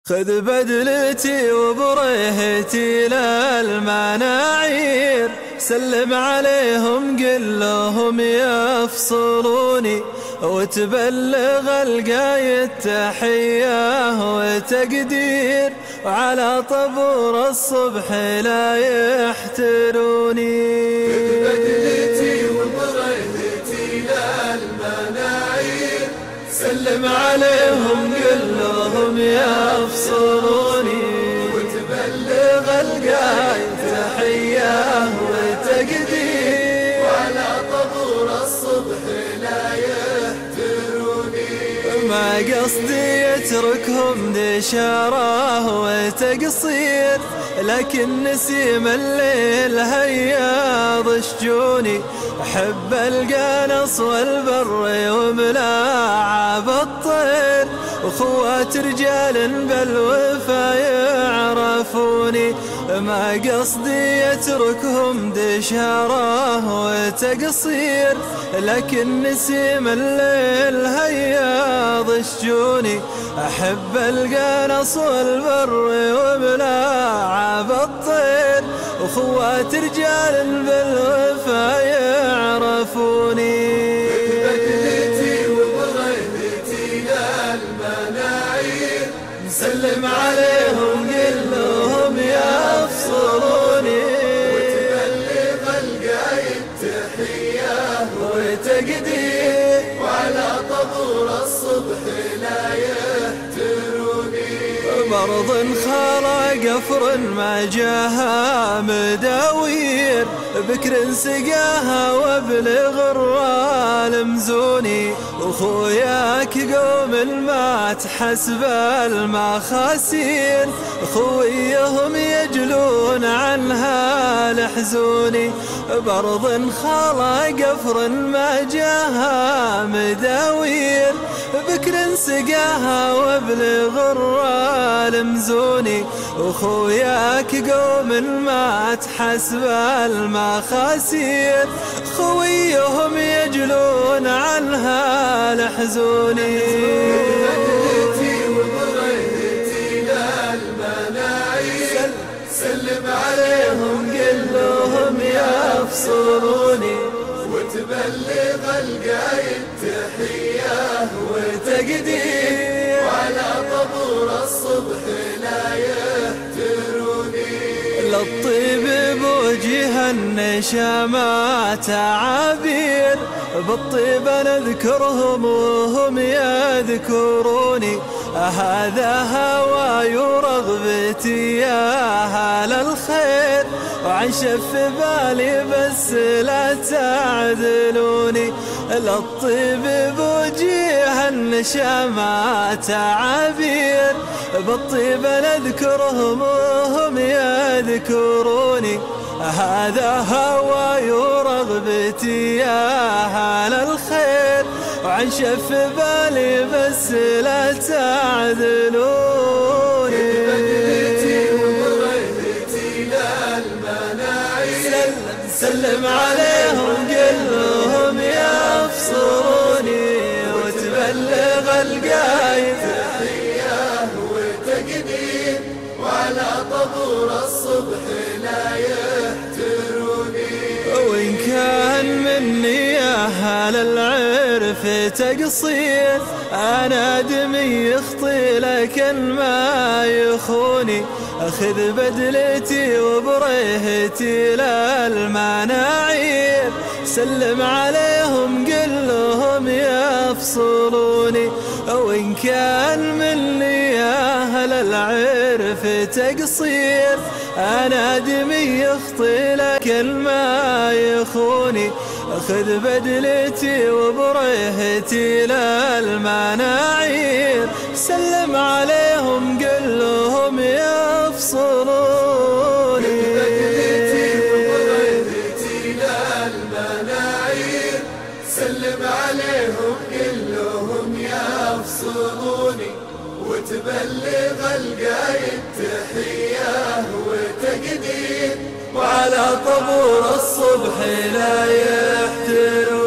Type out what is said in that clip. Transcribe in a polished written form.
خذ بدلتي وبريهتي للمناعير، سلم عليهم قل لهم يفصلوني، وتبلغ القايد تحية وتقدير، وعلى طبور الصبح لا يحتروني. خذ بدلتي وبريهتي للمناعير، سلم عليهم قل لهم يفصلوني، وتبلغ القايد تحية وتقدير، وعلى طبور الصبح لا يحتروني. ما قصدي يتركهم دشاره وتقصير، لكن نسيم الليل هياض شجوني، أحب القنص والبر وملاعب الطير، وخوات رجال بالوفا يعرفوني. ما قصدي يتركهم دشاره وتقصير، لكن نسيم الليل هياض شجوني، أحب القنص والبر وملاعب الطير، وخوات رجال بالوفا يعرفوني. بدلتي وبريهتي للمناعير، سلم عليهم قل لهم يفصلوني، وتبلغ القايد تحية وتقدير، وعلى طبور الصبح لا يحتروني. مرض خلق قفر ما جاها مداوير، بكر سقاها وابلغ الرال مزوني، وخوياك قوم المات حسب المخاسين، خويهم يجلون عنها لحزوني. برض خلق قفر ما جاها مداوير، بكر سقاها وابلغ الرال مزوني، وخوياك قوم المات حسب المخاسير، خويهم يجلون عنها لحزوني. بدلتي وبريهتي للمناعير، سلم عليهم قل لهم يفصلوني، وتبلغ القايد تحية وتقدير، وعلى طبور الصبح لا يحتروني. للطيب بوجه النشامات عابير، بالطيب نذكرهم وهم يذكروني، هذا هواي ورغبتي يا أهل الخير، وعن شف بالي بس لا تعدلوني. للطيب بوجه النشامات عابير، بالطيب نذكرهم وهم يذكروني، هذا هواي ورغبتي يا أهل الخير، وعن شف بالي بس لا تعدلوني. بدلتي وبريهتي للمناعير، سلم عليهم قل لهم يفصلوني، وتبلغ القايد تحية وتقدير، وعلى طبور الصبح لا يحتروني. وإن كان مني يا أهل العرف تقصير، أنا دمي يخطي لكن ما يخوني، أخذ بدلتي وبريهتي للمناعير، سلم عليهم قل لهم يفصلوني. وإن كان مني يا أهل العرف تقصير، أنا دمي يخطي لكن ما يخوني، أخذ بدلتي وبريهتي للمناعير، سلم عليهم قل لهم يفصلوني. بدلتي وبريهتي للمناعير، سلم عليهم قل لهم يفصلوني، وتبلغ القايد تحية وتقدير، وعلى طبور الصبح لا يحترون.